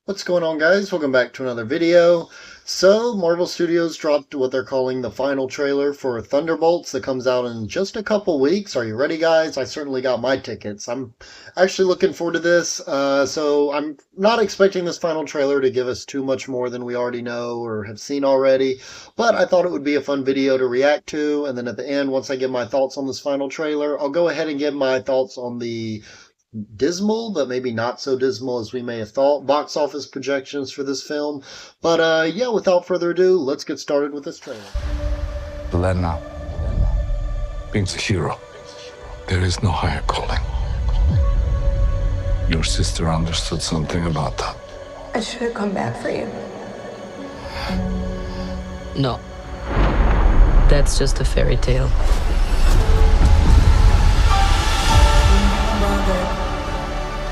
What's going on, guys? Welcome back to another video. So, Marvel Studios dropped what they're calling the final trailer for Thunderbolts that comes out in just a couple weeks. Are you ready, guys? I certainly got my tickets. I'm actually looking forward to this. So I'm not expecting this final trailer to give us too much more than we already know or have seen already, but I thought it would be a fun video to react to. And then at the end, once I give my thoughts on this final trailer, I'll go ahead and give my thoughts on the dismal, but maybe not so dismal as we may have thought, box office projections for this film. But yeah, without further ado, let's get started with this trailer. Lena, being a hero, there is no higher calling. Your sister understood something about that. I should have come back for you. No. That's just a fairy tale.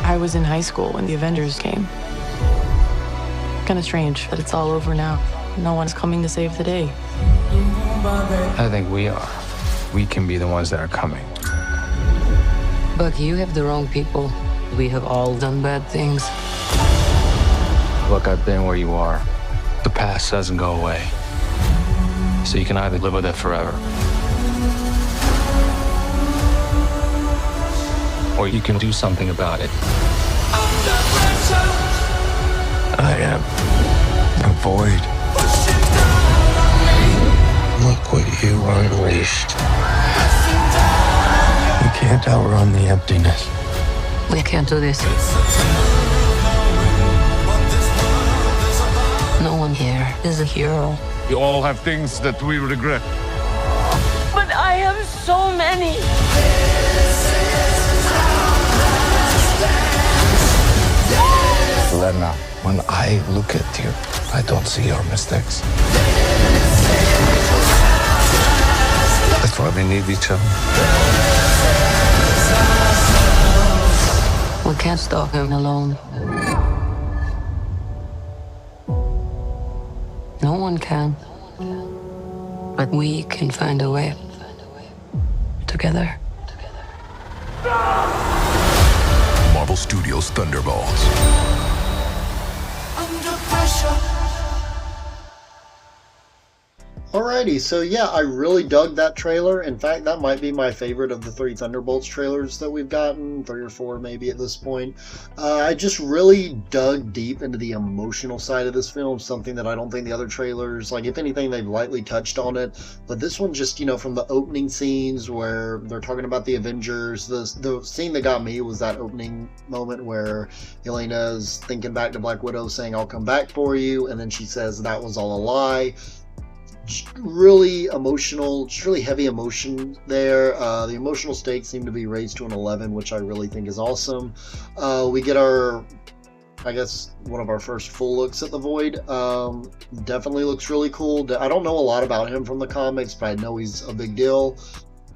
I was in high school when the Avengers came. Kind of strange that it's all over now. No one's coming to save the day. I think we are. We can be the ones that are coming. But you have the wrong people. We have all done bad things. Look, I've been where you are. The past doesn't go away. So you can either live with it forever, or you can do something about it. I am a void. Look what you unleashed. You can't outrun the emptiness. We can't do this. No one here is a hero. We all have things that we regret. But I have so many. Lena, when I look at you, I don't see your mistakes. That's why we need each other. We can't stop him alone. No one can. But we can find a way. Together. Marvel Studios' Thunderbolts. Alrighty, so yeah, I really dug that trailer. In fact, that might be my favorite of the 3 Thunderbolts trailers that we've gotten, 3 or 4 maybe at this point. I just really dug deep into the emotional side of this film, something that I don't think the other trailers, like if anything, they've lightly touched on it. But this one just, from the opening scenes where they're talking about the Avengers, the scene that got me was that opening moment where Elena's thinking back to Black Widow saying, "I'll come back for you," and then she says that was all a lie. Really emotional, just really heavy emotion there. The emotional stakes seem to be raised to an 11, which I really think is awesome. We get our, I guess, one of our first full looks at the Void. Definitely looks really cool. I don't know a lot about him from the comics, but I know he's a big deal.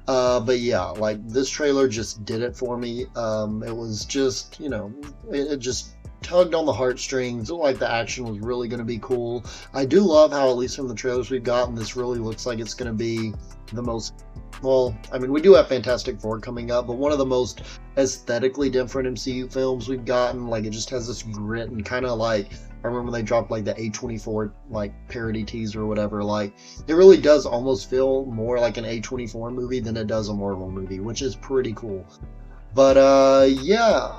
But yeah, like this trailer just did it for me. It was just, it just tugged on the heartstrings. It looked like the action was really going to be cool. I do love how, at least from the trailers we've gotten, this really looks like it's going to be the most, well, I mean, we do have Fantastic Four coming up, but one of the most aesthetically different MCU films we've gotten. Like, it just has this grit and kind of like, I remember when they dropped like the A24 like parody teaser or whatever, like it really does almost feel more like an A24 movie than it does a Marvel movie, which is pretty cool. But yeah,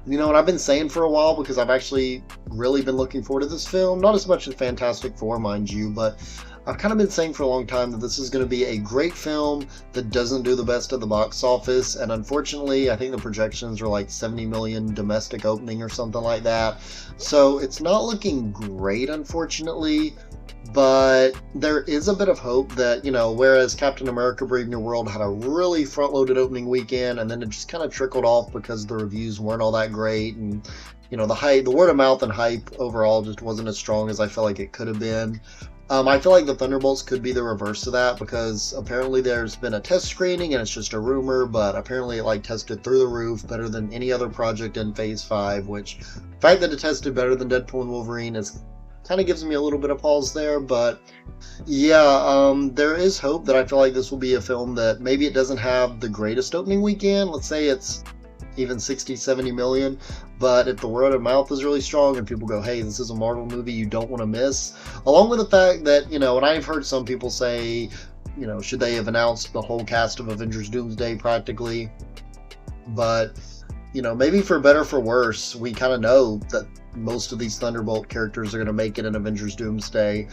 what I've been saying for a while, because I've actually really been looking forward to this film, not as much as Fantastic Four, mind you, but I've kind of been saying for a long time that this is going to be a great film that doesn't do the best at the box office, and unfortunately, I think the projections are like 70 million domestic opening or something like that, so it's not looking great, unfortunately. But there is a bit of hope that, whereas Captain America Brave New World had a really front-loaded opening weekend, and then it just kind of trickled off because the reviews weren't all that great, and, the word of mouth and hype overall just wasn't as strong as I felt like it could have been. I feel like the Thunderbolts could be the reverse of that, because apparently there's been a test screening, and it's just a rumor, but apparently it tested through the roof, better than any other project in Phase 5, which, the fact that it tested better than Deadpool and Wolverine is kind of gives me a little bit of pause there. But yeah, there is hope that I feel like this will be a film that maybe it doesn't have the greatest opening weekend. Let's say it's even 60, 70 million. But if the word of mouth is really strong and people go, hey, this is a Marvel movie you don't want to miss, along with the fact that, you know, and I've heard some people say, you know, should they have announced the whole cast of Avengers Doomsday practically? But, you know, maybe for better or for worse, we kind of know that most of these Thunderbolt characters are going to make it in Avengers Doomsday,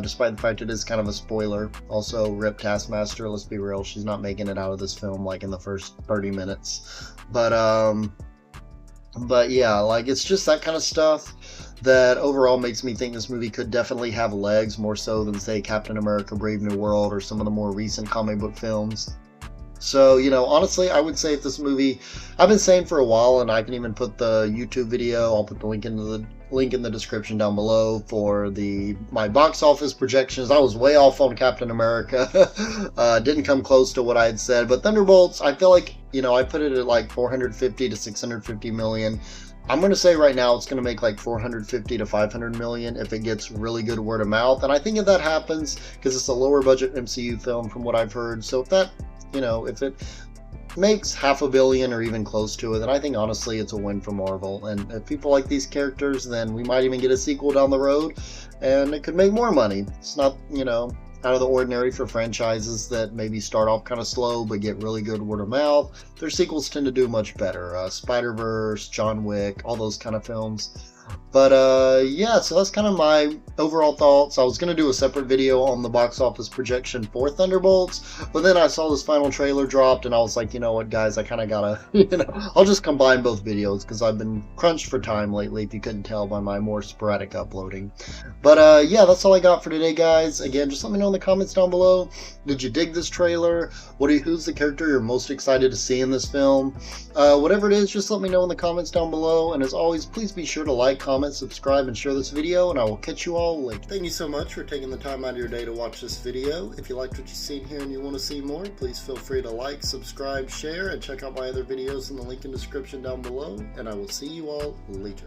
despite the fact it is kind of a spoiler. Also, Rip Taskmaster, let's be real, she's not making it out of this film like in the first 30 minutes. But yeah, like, it's just that kind of stuff that overall makes me think this movie could definitely have legs, more so than, say, Captain America Brave New World or some of the more recent comic book films. So, you know, honestly, I would say if this movie, I've been saying for a while, and I can even put the YouTube video, I'll put the link in the description down below for my box office projections. I was way off on Captain America. Didn't come close to what I had said, but Thunderbolts, I feel like, you know, I put it at like 450 to 650 million. I'm going to say right now it's going to make like 450 to 500 million if it gets really good word of mouth. And I think if that happens, because it's a lower budget MCU film from what I've heard, so if that, you know, if it makes $500 million or even close to it, then I think honestly it's a win for Marvel. And if people like these characters, then we might even get a sequel down the road, and it could make more money. It's not, you know, out of the ordinary for franchises that maybe start off kind of slow but get really good word of mouth. Their sequels tend to do much better. Spider-Verse, John Wick, all those kind of films. But yeah, so that's kind of my overall thoughts. I was going to do a separate video on the box office projection for Thunderbolts, but then I saw this final trailer dropped and I was like, you know what, guys, I kind of gotta, you know, I'll just combine both videos because I've been crunched for time lately, if you couldn't tell by my more sporadic uploading. But yeah, that's all I got for today, guys. Again, just let me know in the comments down below. Did you dig this trailer? Who's the character you're most excited to see in this film? Whatever it is, just let me know in the comments down below. And as always, please be sure to like, comment, subscribe, and share this video, and I will catch you all later. Thank you so much for taking the time out of your day to watch this video. If you liked what you've seen here and you want to see more, please feel free to like, subscribe, share, and check out my other videos in the link in the description down below, and I will see you all later.